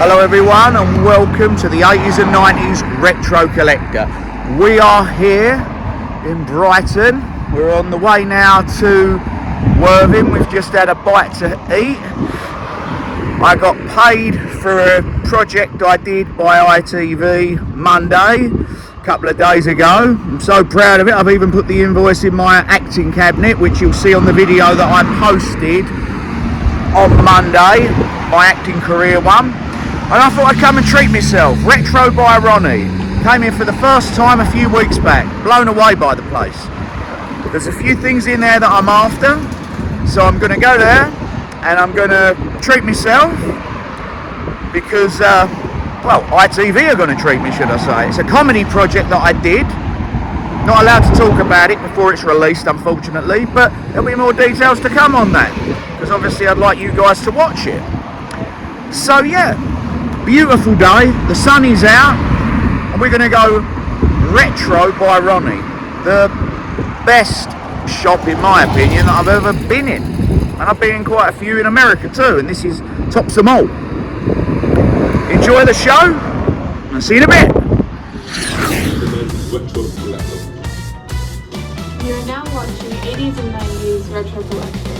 Hello everyone and welcome to the 80s and 90s Retro Collector. We are here in Brighton. We're on the way now to Worthing. We've just had a bite to eat. I got paid for a project I did by ITV Monday, a couple of days ago. I'm so proud of it. I've even put the invoice in my acting cabinet, which you'll see on the video that I posted on Monday, my acting career one. And I thought I'd come and treat myself. Retro by Ronnie. Came in for the first time a few weeks back. Blown away by the place. There's a few things in there that I'm after. So I'm going to go there and I'm going to treat myself. Because, ITV are going to treat me, should I say. It's a comedy project that I did. Not allowed to talk about it before it's released, unfortunately. But there'll be more details to come on that. Because obviously I'd like you guys to watch it. So yeah. Beautiful day, the sun is out, and we're going to go Retro by Ronnie, the best shop in my opinion that I've ever been in, and I've been in quite a few in America too, and this is tops them all. Enjoy the show, and see you in a bit. You're now watching 80s and 90s Retro Collectors.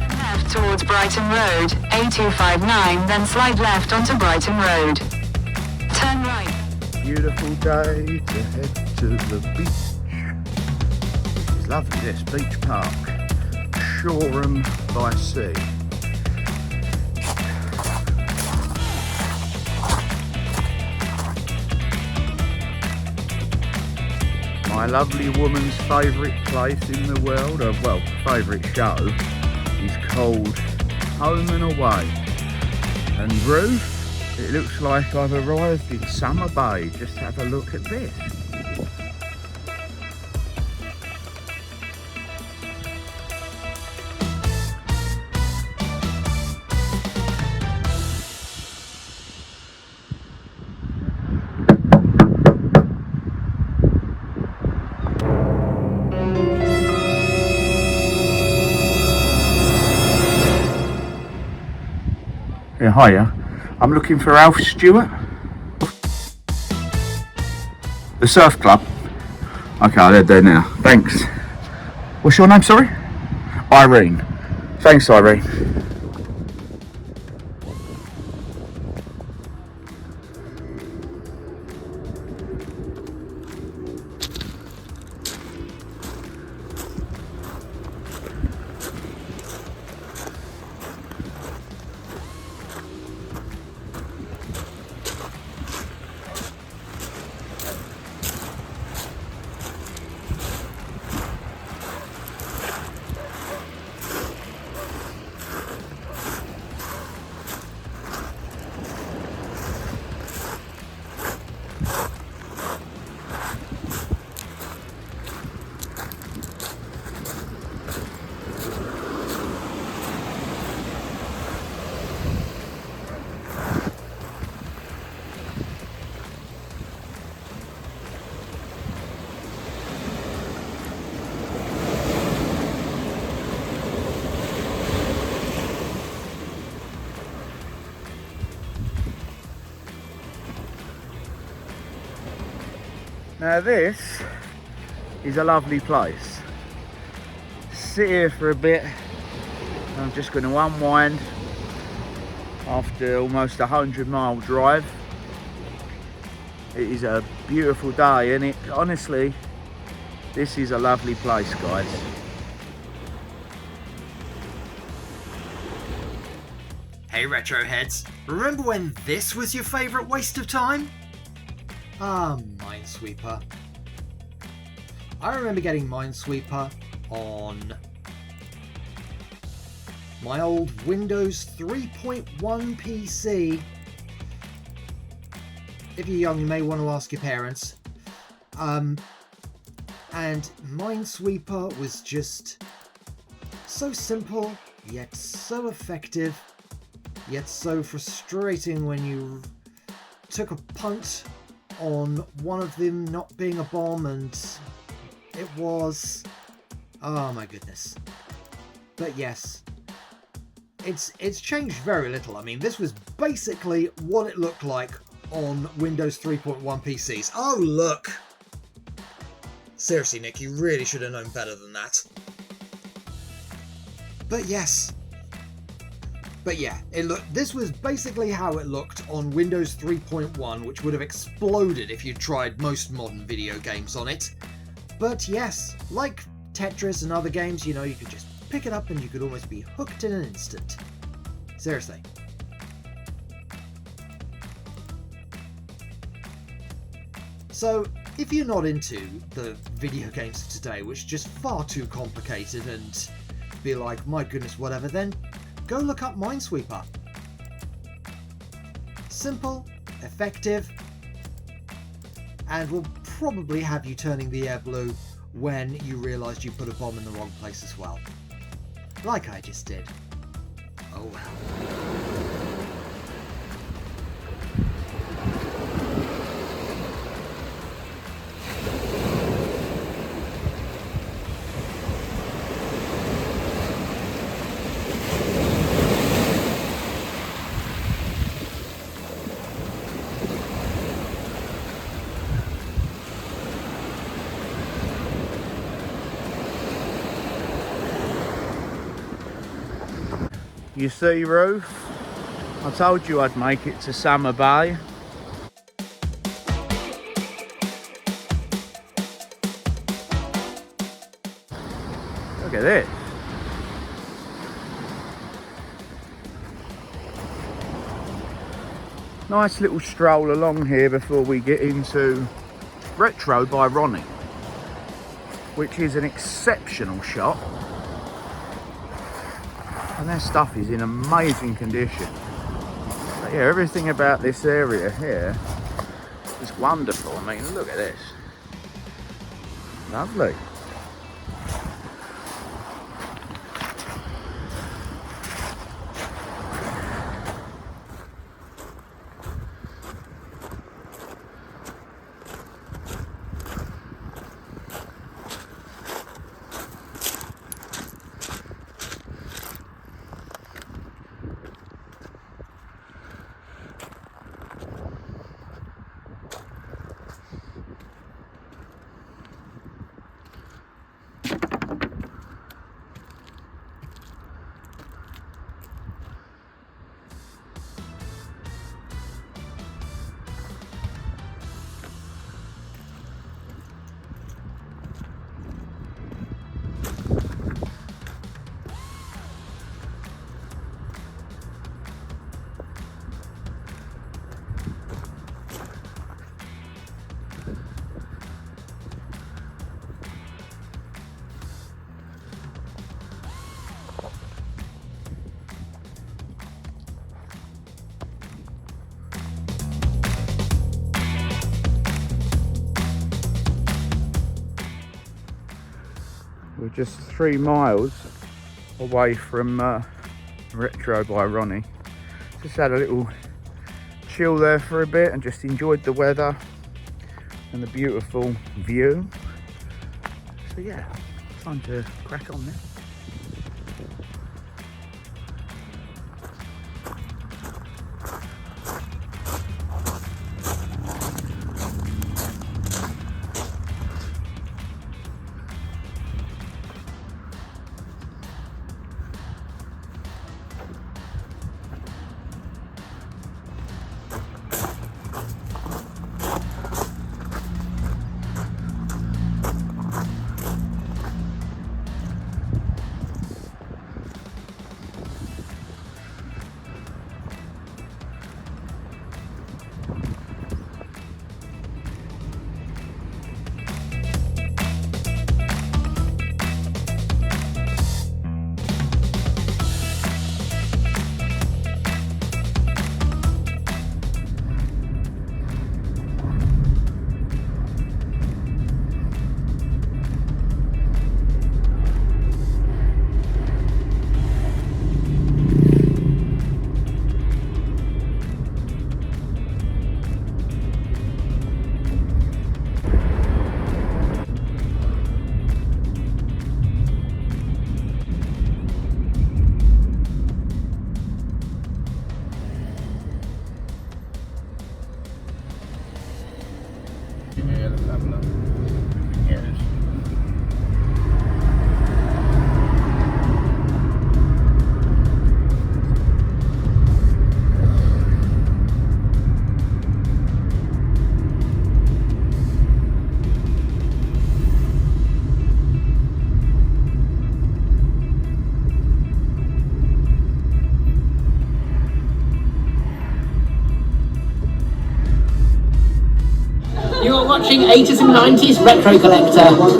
Left towards Brighton Road, A259, then slide left onto Brighton Road. Turn right. Beautiful day to head to the beach. It's lovely, this beach park. Shoreham by Sea. My lovely woman's favourite place in the world, favourite show, is called Home and Away. And Ruth, it looks like I've arrived in Summer Bay. Just have a look at this. Yeah, hiya. I'm looking for Alf Stewart. The Surf Club. Okay, they're there now. Thanks. What's your name, sorry? Irene. Thanks, Irene. Now this is a lovely place. Sit here for a bit. I'm just going to unwind after almost 100-mile drive. It is a beautiful day, and honestly, this is a lovely place, guys. Hey Retroheads, remember when this was your favourite waste of time? Minesweeper. I remember getting Minesweeper on my old Windows 3.1 PC if you're young, you may want to ask your parents. And Minesweeper was just so simple, yet so effective, yet so frustrating when you took a punt on one of them not being a bomb, and it was... oh my goodness. But yes, it's changed very little. I mean, this was basically what it looked like on Windows 3.1 PCs. Oh, look! Seriously, Nick, you really should have known better than that. But yes. But yeah, this was basically how it looked on Windows 3.1, which would have exploded if you tried most modern video games on it. But yes, like Tetris and other games, you know, you could just pick it up and you could almost be hooked in an instant. Seriously. So, if you're not into the video games of today, which are just far too complicated and be like, my goodness, whatever, then go look up Minesweeper. Simple, effective, and will probably have you turning the air blue when you realised you put a bomb in the wrong place as well. Like I just did. Oh well. You see, Ruth, I told you I'd make it to Summer Bay. Look at this. Nice little stroll along here before we get into Retro by Ronnie, which is an exceptional shop. And their stuff is in amazing condition. But yeah, everything about this area here is wonderful. I mean, look at this. Lovely. We're just 3 miles away from Retro by Ronnie. Just had a little chill there for a bit and just enjoyed the weather and the beautiful view. So yeah, time to crack on now. watching 80s and 90s Retro Collector.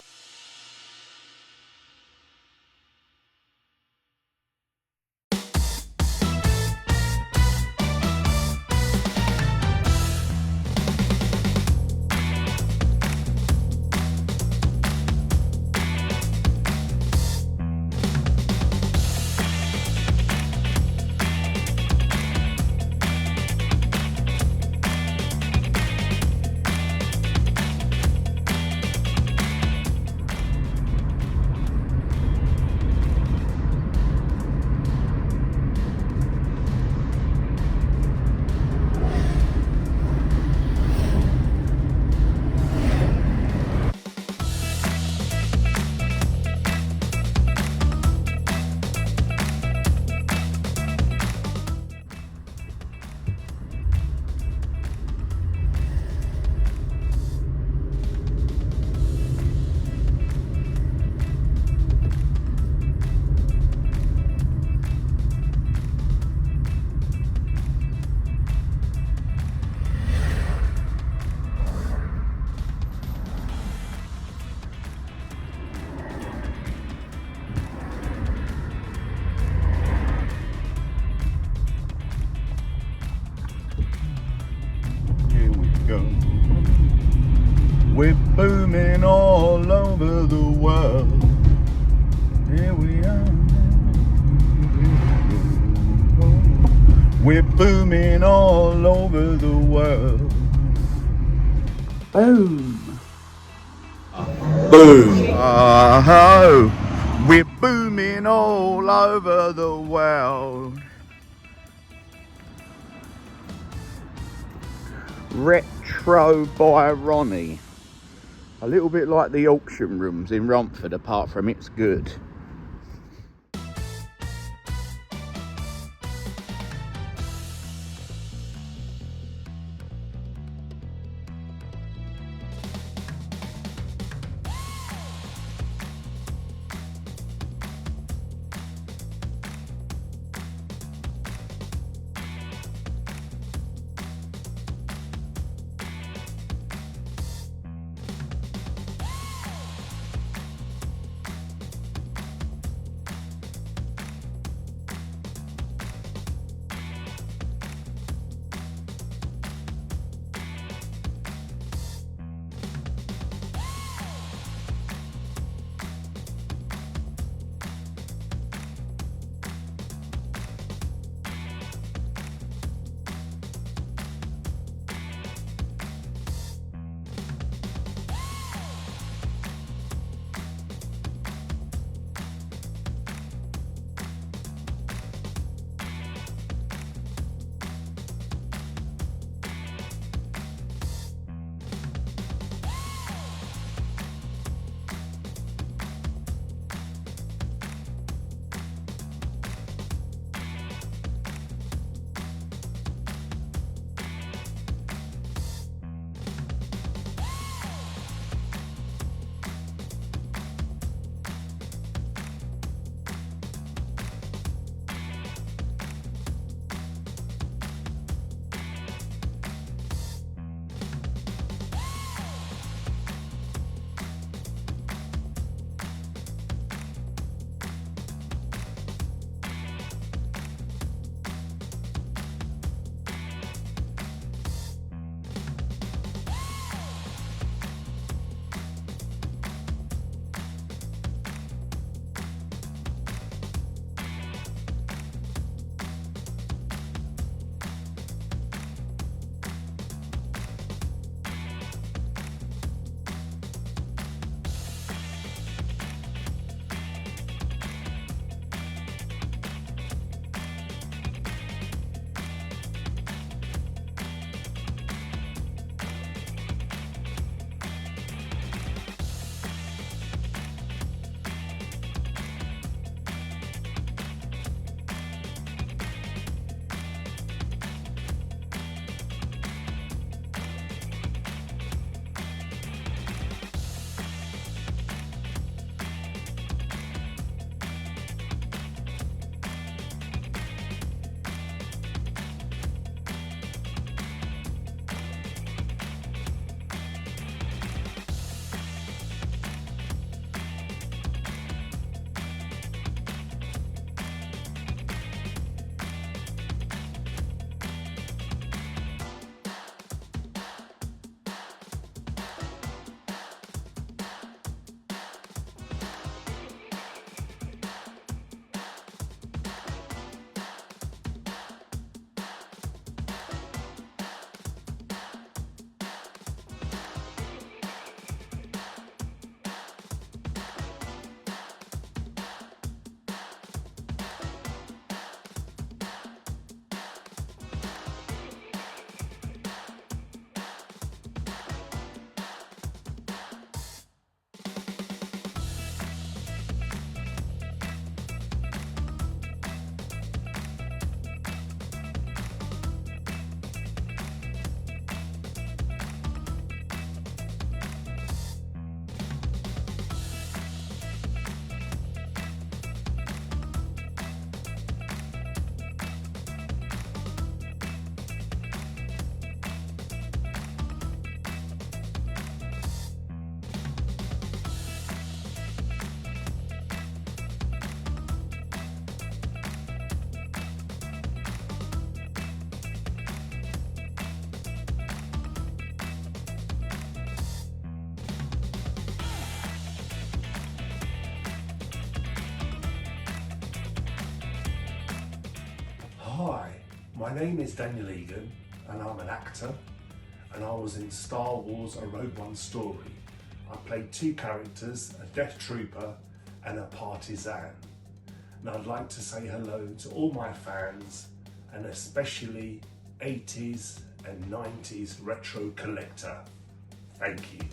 We're booming all over the world. Here we are. We're booming all over the world. Boom. Boom. Oh, we're booming all over the world. Retro by Ronnie. A little bit like the auction rooms in Romford, apart from it's good. My name is Daniel Egan and I'm an actor, and I was in Star Wars A Rogue One Story. I played two characters, a Death Trooper and a Partisan. And I'd like to say hello to all my fans, and especially 80s and 90s retro collector. Thank you.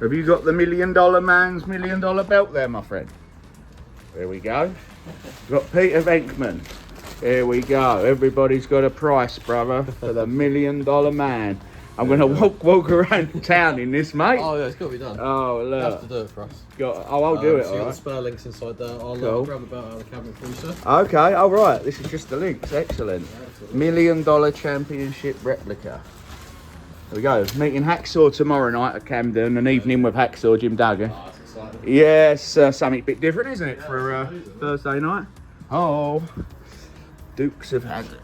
Have you got the $1 million man's $1 million belt there, my friend? There we go. We've got Peter Venkman. Here we go. Everybody's got a price, brother, for the $1 million man. I'm going to walk around town in this, mate. Oh yeah, it's got to be done. Oh, look. You have to do it for us. I'll do it, So you got alright. the spare links inside there. I'll Cool. grab the belt out of the cabinet for you, sir. Okay, alright. This is just the links. Excellent. $1 million championship replica. There we go. Meeting Hacksaw tomorrow night at Camden. An evening with Hacksaw Jim Duggan. Oh, that's exciting. Yes, something a bit different, isn't it, for Thursday night? Oh, Dukes of Hazzard.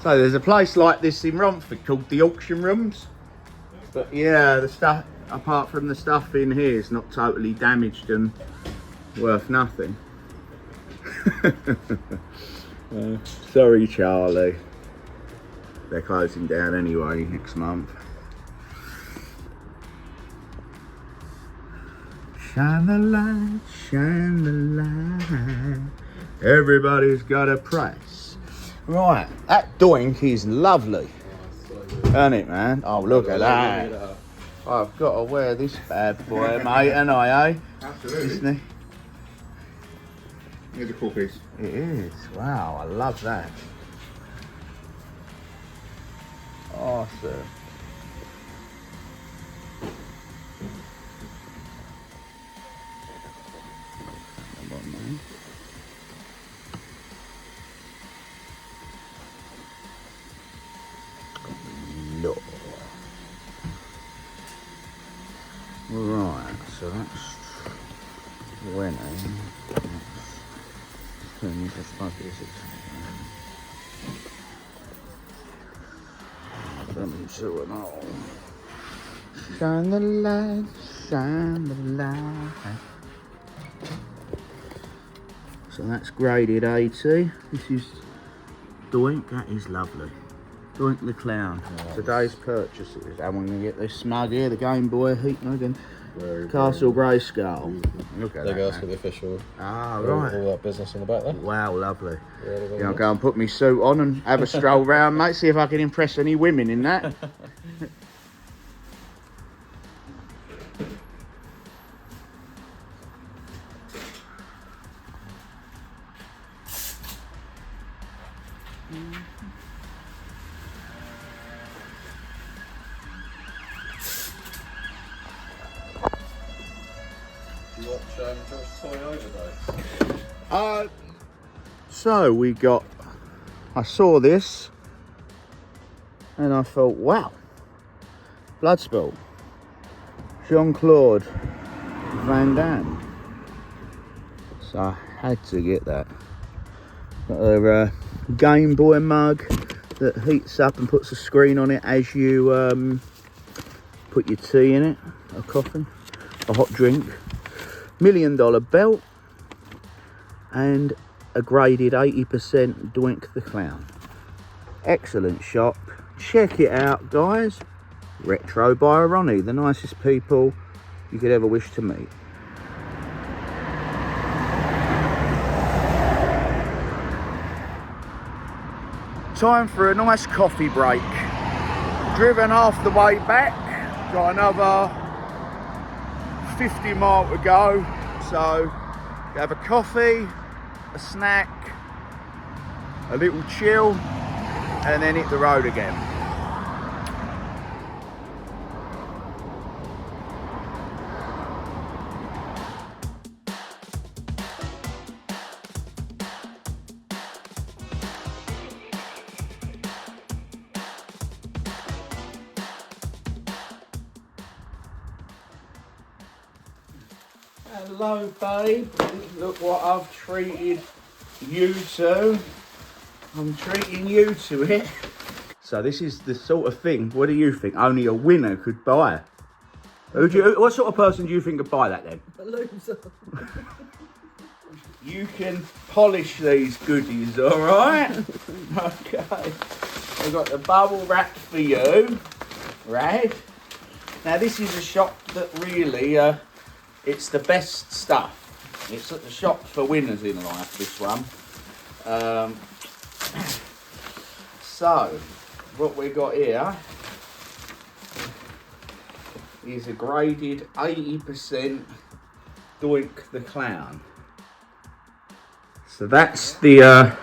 So there's a place like this in Romford called the Auction Rooms. But yeah, the stuff, apart from the stuff in here, is not totally damaged and worth nothing. Sorry, Charlie. They're closing down anyway next month. Shine the light, shine the light. Everybody's got a price. Right, that doink is lovely. Isn't it, man? Oh, look at that. I've got to wear this bad boy, mate, and eh? Absolutely. Isn't Here's a cool piece. it? It is. Wow, I love that. Awesome. Come on, man. Look. Right, so that's winning. Turn this back, is it? From two and all. Shine the light, shine the light. So that's graded 80. This is Doink, that is lovely. Doink the Clown. Today's purchases. And we're going to get this smug here, the Game Boy Heat Nugget. Castle Grayskull. Look at There that. goes for Man. the official. Ah, All right. that business in the back there. Wow, lovely. Really, Yeah, I'll go and put my suit on and have a stroll round, mate, see if I can impress any women in that. Do you watch Josh Toy Overdose? So we got, I saw this and I thought, wow, Bloodsport, Jean-Claude Van Damme. So I had to get that. Got a Game Boy mug that heats up and puts a screen on it as you put your tea in it, a coffee, a hot drink. $1 million belt and a graded 80% Doink the Clown. Excellent shop. Check it out, guys. Retro by Ronnie, the nicest people you could ever wish to meet. Time for a nice coffee break. Driven half the way back, got another 50 miles to go, so have a coffee, a snack, a little chill, and then hit the road again. Hello, babe. Look what I've treated you to. I'm treating you to it. So this is the sort of thing, what do you think, only a winner could buy? What sort of person do you think could buy that then? A loser. You can polish these goodies, all right? Okay. I've got the bubble wrap for you, right? Now this is a shop that really, it's the best stuff. It's at the shop for winners in life, this one. So, what we got here is a graded 80% Doink the Clown. So that's the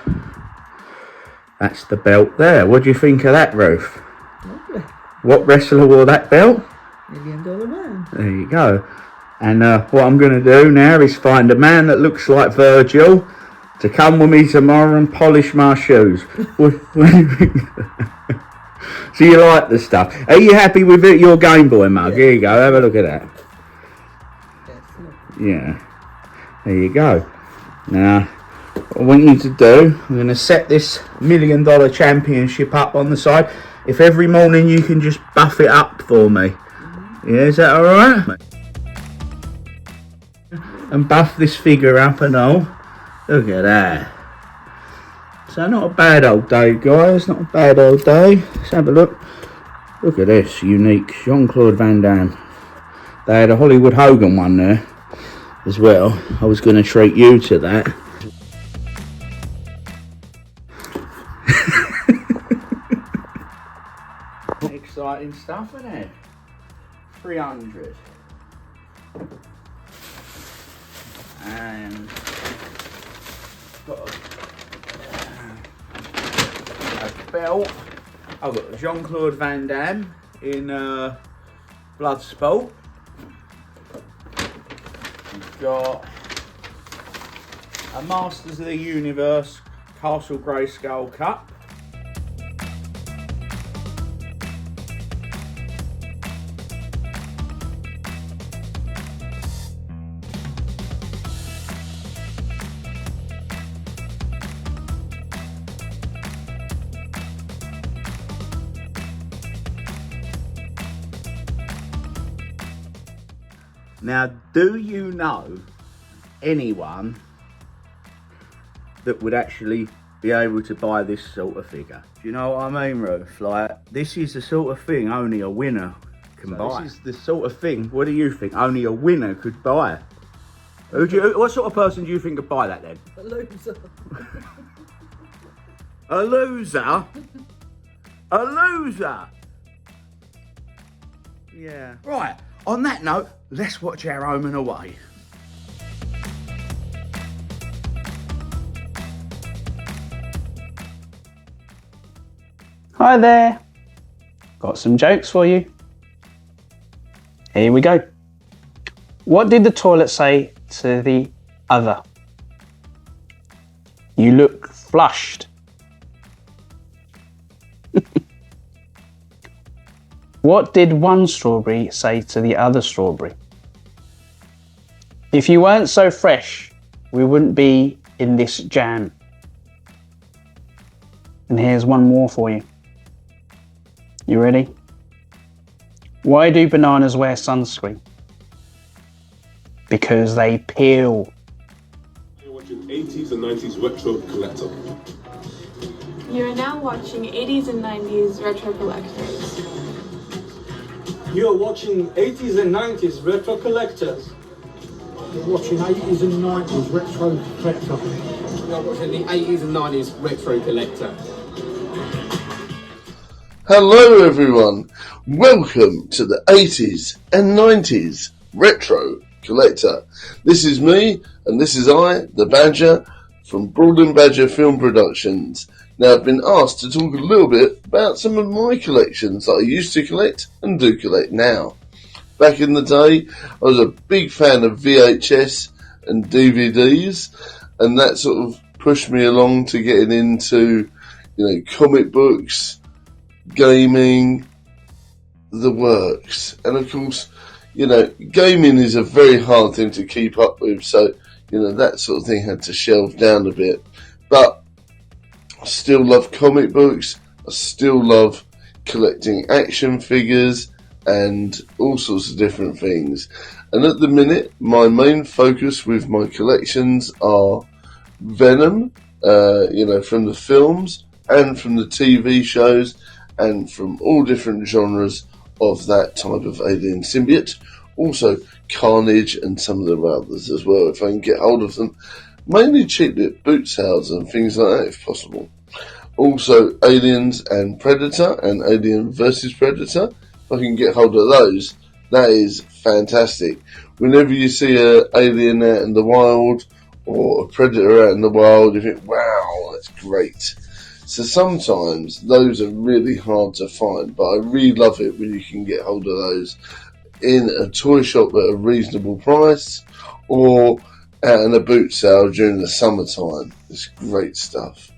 belt there. What do you think of that, Ruth? Lovely. What wrestler wore that belt? $1 Million Man. There you go. And what I'm going to do now is find a man that looks like Virgil to come with me tomorrow and polish my shoes. So you like the stuff. Are you happy with it? Your Game Boy mug. Yeah. Here you go. Have a look at that. That's lovely. Yeah. There you go. Now, what I want you to do, I'm going to set this $1 Million Championship up on the side. If every morning you can just buff it up for me. Yeah, is that alright? And buff this figure up and all. Look at that. So not a bad old day, guys. Not a bad old day. Let's have a look. Look at this unique Jean-Claude Van Damme. They had a Hollywood Hogan one there as well. I was going to treat you to that. Exciting stuff, isn't it? 300. And got a belt. I've got Jean-Claude Van Damme in Bloodsport. We've got a Masters of the Universe Castle Grayskull Cup. Now, do you know anyone that would actually be able to buy this sort of figure? Do you know what I mean, Ruth? Like, this is the sort of thing only a winner can buy. This is the sort of thing, what do you think, only a winner could buy? What sort of person do you think could buy that then? A loser. A loser? A loser? Yeah. Right, on that note, let's watch our Home and Away. Hi there. Got some jokes for you. Here we go. What did the toilet say to the other? You look flushed. What did one strawberry say to the other strawberry? If you weren't so fresh, we wouldn't be in this jam. And here's one more for you. You ready? Why do bananas wear sunscreen? Because they peel. You're watching 80s and 90s Retro Collector. You are now watching 80s and 90s Retro Collectors. You're watching 80s and 90s Retro Collectors. You're watching 80s and 90s Retro Collector. You're watching the 80s and 90s Retro Collector. Hello everyone, welcome to the 80s and 90s Retro Collector. This is me, and this is I, the Badger, from Broad & Badger Film Productions. Now I've been asked to talk a little bit about some of my collections that I used to collect and do collect now. Back in the day, I was a big fan of VHS and DVDs, and that sort of pushed me along to getting into, comic books, gaming, the works. And of course, gaming is a very hard thing to keep up with, so that sort of thing had to shelve down a bit. But I still love comic books, I still love collecting action figures and all sorts of different things. And at the minute, my main focus with my collections are Venom, from the films and from the TV shows and from all different genres of that type of alien symbiote. Also Carnage and some of the others as well, if I can get hold of them. Mainly cheaply at boot sales and things like that if possible. Also Aliens and Predator and Alien vs Predator. If I can get hold of those, that is fantastic. Whenever you see an alien out in the wild or a predator out in the wild, you think, wow, that's great. So sometimes those are really hard to find, but I really love it when you can get hold of those in a toy shop at a reasonable price or out in a boot sale during the summertime. It's great stuff.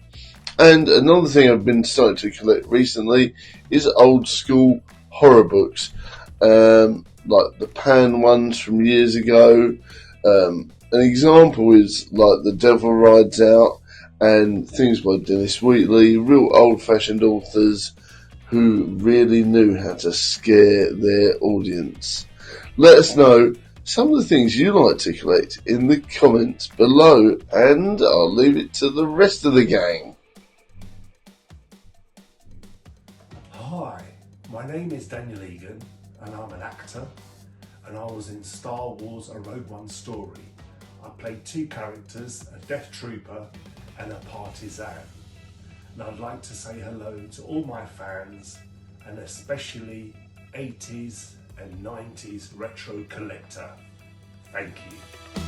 And another thing I've been starting to collect recently is old school horror books, like the Pan ones from years ago. An example is like The Devil Rides Out and things by Dennis Wheatley, real old-fashioned authors who really knew how to scare their audience. Let us know some of the things you like to collect in the comments below, and I'll leave it to the rest of the gang. Hi, my name is Daniel Egan and I'm an actor, and I was in Star Wars A Rogue One Story. I played two characters, a Death Trooper and a Partisan. And I'd like to say hello to all my fans, and especially 80s and 90s retro collector. Thank you.